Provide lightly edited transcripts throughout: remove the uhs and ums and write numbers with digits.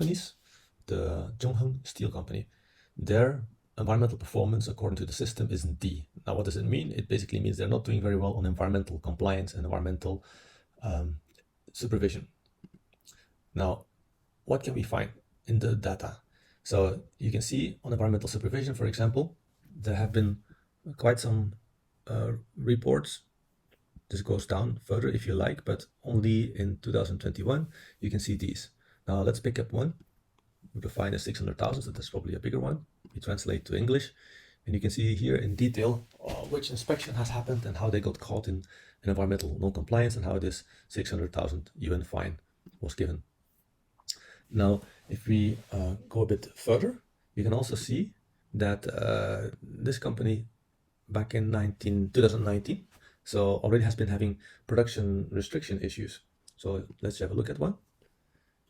companies, the Zhongheng Steel Company, their environmental performance according to the system is D. Now, what does it mean? It basically means they're not doing very well on environmental compliance and environmental supervision. Now, what can we find in the data? So you can see on environmental supervision, for example, there have been quite some reports. This goes down further if you like, but only in 2021 you can see these. Now let's pick up one. We define as 600,000, so that's probably a bigger one. We translate to English, and you can see here in detail which inspection has happened and how they got caught in environmental non-compliance and how this 600,000 UN fine was given. Now, if we go a bit further, you can also see that this company back in 2019, so already has been having production restriction issues. So let's have a look at one.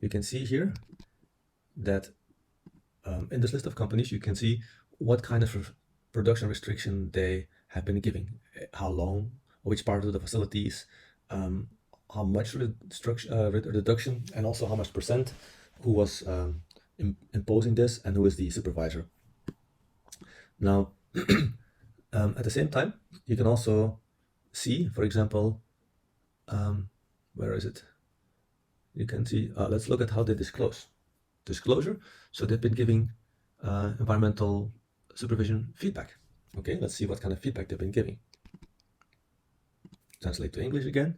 You can see here that in this list of companies, you can see what kind of production restriction they have been giving, how long, which part of the facilities, how much reduction, and also how much percent, who was imposing this, and who is the supervisor. Now, at the same time, you can also see, for example, where is it? You can see, let's look at how they disclose. Disclosure, so they've been giving environmental supervision feedback. Okay, let's see what kind of feedback they've been giving. Translate to English again.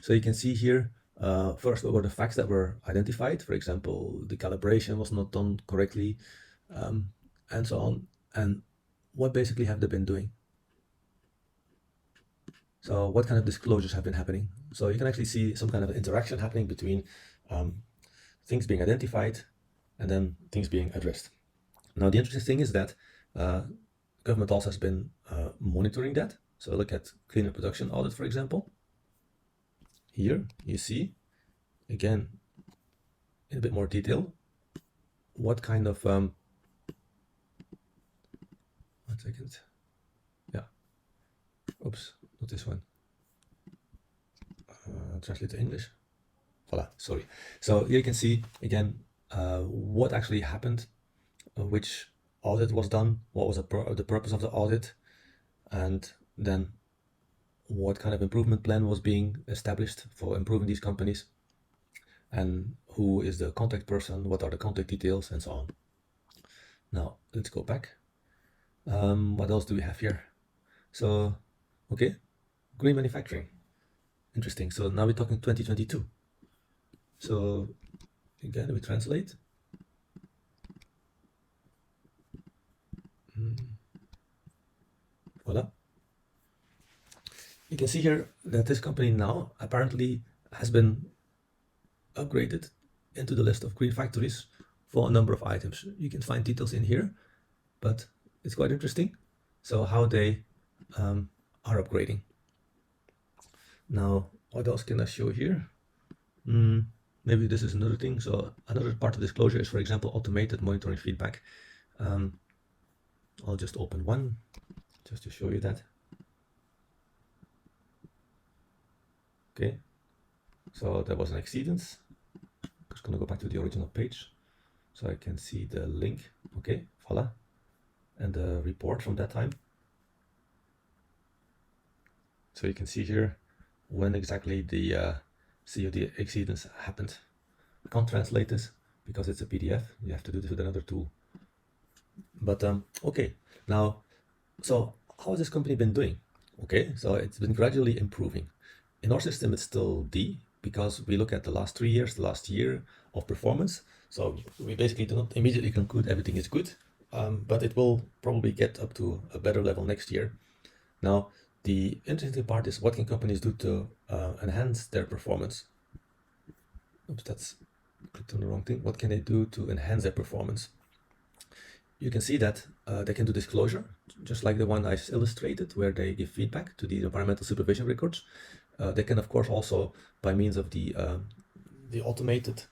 So you can see here, first what were the facts that were identified. For example, the calibration was not done correctly, and so on. And what basically have they been doing? So what kind of disclosures have been happening? So you can actually see some kind of interaction happening between things being identified and then things being addressed. Now, the interesting thing is that government also has been monitoring that. So look at cleaner production audit, for example. Here you see, again, in a bit more detail, what kind of, 1 second. Yeah. Oops, not this one. Translate to English. Voila, sorry. So here you can see, again, what actually happened, which audit was done, what was the purpose of the audit, and then what kind of improvement plan was being established for improving these companies, and who is the contact person, what are the contact details, and so on. Now, let's go back. What else do we have here? So, okay, green manufacturing. Interesting. So now we're talking 2022. So again, we translate. Voila. You can see here that this company now apparently has been upgraded into the list of green factories for a number of items. You can find details in here, but it's quite interesting. So how they are upgrading. Now, what else can I show here? Maybe this is another thing. So another part of disclosure is, for example, automated monitoring feedback. I'll just open one just to show you that. Okay, so there was an exceedance. I'm just gonna go back to the original page so I can see the link. Okay, voila, and the report from that time. So you can see here when exactly the COD exceedance happened. I can't translate this because it's a PDF. You have to do this with another tool. But okay, now, so how has this company been doing? Okay, so it's been gradually improving. In our system, it's still D because we look at the last 3 years, the last year of performance. So we basically do not immediately conclude everything is good, but it will probably get up to a better level next year. Now, the interesting part is what can companies do to enhance their performance? Oops, that's clicked on the wrong thing. What can they do to enhance their performance? You can see that they can do disclosure, just like the one I illustrated, where they give feedback to the environmental supervision records. They can, of course, also, by means of the automated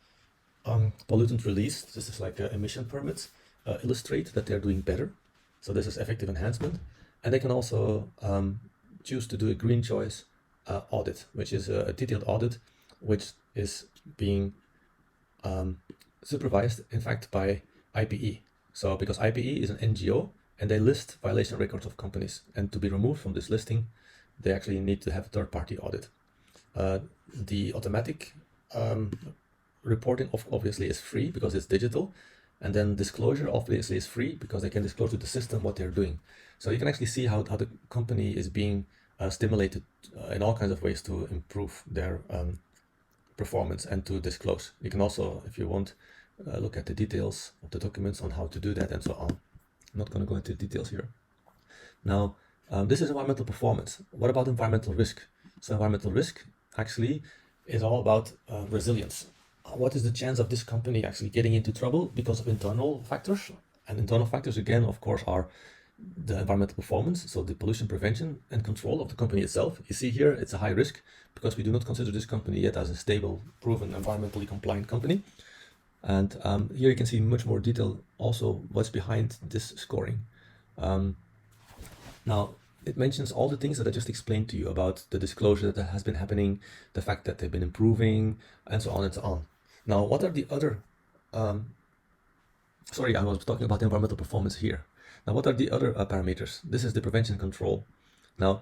pollutant release, this is like emission permits, illustrate that they're doing better. So this is effective enhancement. And they can also choose to do a green choice audit, which is a detailed audit, which is being supervised, in fact, by IPE. So because IPE is an NGO and they list violation records of companies, and to be removed from this listing, they actually need to have a third-party audit. The automatic reporting obviously is free because it's digital, and then disclosure obviously is free because they can disclose to the system what they're doing. So you can actually see how the company is being stimulated in all kinds of ways to improve their performance and to disclose. You can also, if you want, look at the details of the documents on how to do that and so on. I'm not going to go into details here. Now, this is environmental performance. What about environmental risk? So environmental risk actually is all about resilience. What is the chance of this company actually getting into trouble because of internal factors? And internal factors, again, of course, are the environmental performance, so the pollution prevention and control of the company itself. You see here, it's a high risk because we do not consider this company yet as a stable, proven, environmentally compliant company. And here you can see much more detail also what's behind this scoring. Now, it mentions all the things that I just explained to you about the disclosure that has been happening, the fact that they've been improving, and so on and so on. Now, what are the other, sorry, I was talking about the environmental performance here. Now, what are the other parameters? This is the prevention control. Now,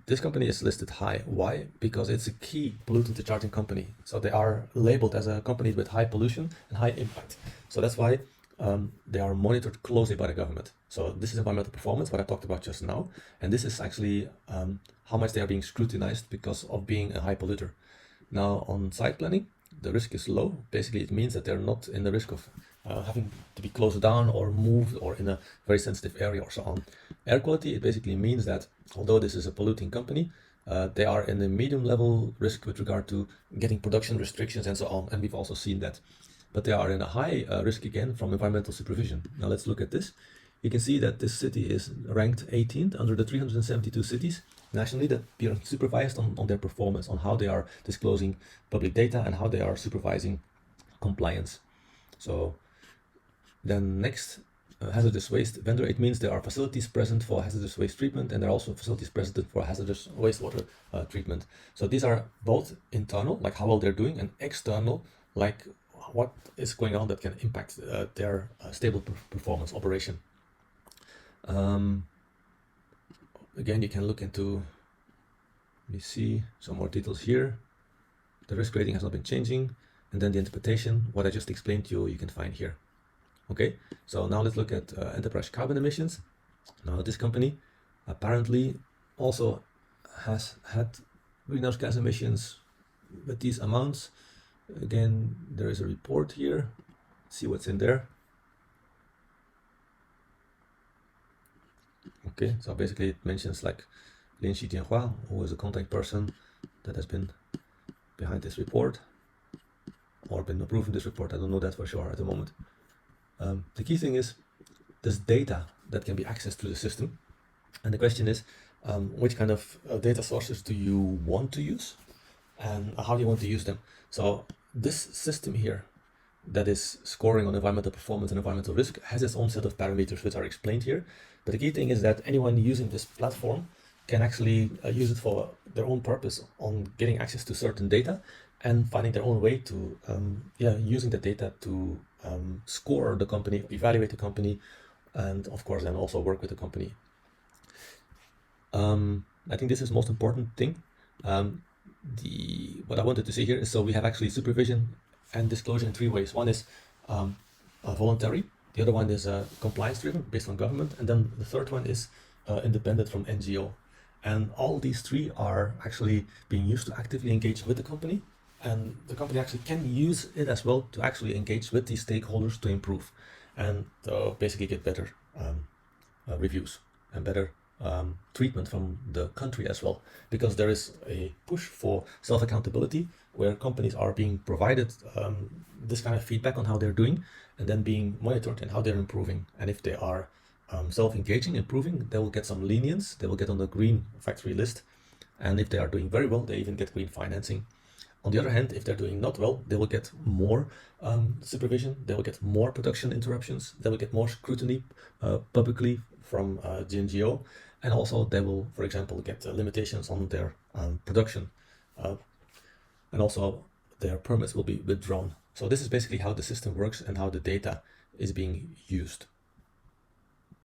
this company is listed high. Why? Because it's a key pollutant discharging company. So they are labeled as a company with high pollution and high impact. So that's why they are monitored closely by the government. So this is environmental performance, what I talked about just now. And this is actually how much they are being scrutinized because of being a high polluter. Now, on site planning, the risk is low. Basically, it means that they're not in the risk of having to be closed down or moved or in a very sensitive area or so on. Air quality, it basically means that although this is a polluting company, they are in a medium level risk with regard to getting production restrictions and so on. And we've also seen that. But they are in a high risk again from environmental supervision. Now let's look at this. You can see that this city is ranked 18th under the 372 cities nationally that are supervised on their performance, on how they are disclosing public data and how they are supervising compliance. So then next, hazardous waste vendor, it means there are facilities present for hazardous waste treatment, and there are also facilities present for hazardous wastewater treatment. So these are both internal, like how well they're doing, and external, like what is going on that can impact their stable performance operation. Again, you can look into, let me see some more details here. The risk rating has not been changing, and then the interpretation, what I just explained to you, you can find here. Okay, so now let's look at enterprise carbon emissions. Now this company apparently also has had greenhouse gas emissions with these amounts. Again, there is a report here. See what's in there. Okay, so basically it mentions like Lin Xitianhua, who is a contact person that has been behind this report or been approving this report. I don't know that for sure at the moment. The key thing is this data that can be accessed through the system. And the question is, which kind of data sources do you want to use and how do you want to use them? So this system here that is scoring on environmental performance and environmental risk has its own set of parameters which are explained here. But the key thing is that anyone using this platform can actually use it for their own purpose on getting access to certain data and finding their own way to using the data to score the company, evaluate the company, and of course then also work with the company. I think this is the most important thing. What I wanted to say here is, so we have actually supervision and disclosure in three ways. One is voluntary, the other one is compliance driven based on government, and then the third one is independent from NGO. And all these three are actually being used to actively engage with the company, and the company actually can use it as well to actually engage with these stakeholders to improve and basically get better reviews and better treatment from the country as well, because there is a push for self-accountability where companies are being provided this kind of feedback on how they're doing and then being monitored and how they're improving. And if they are self-engaging, improving, they will get some lenience, they will get on the green factory list, and if they are doing very well, they even get green financing. On the other hand, if they're doing not well, they will get more supervision, they will get more production interruptions, they will get more scrutiny publicly from the NGO, and also they will, for example, get limitations on their production, and also their permits will be withdrawn So this is basically how the system works and how the data is being used.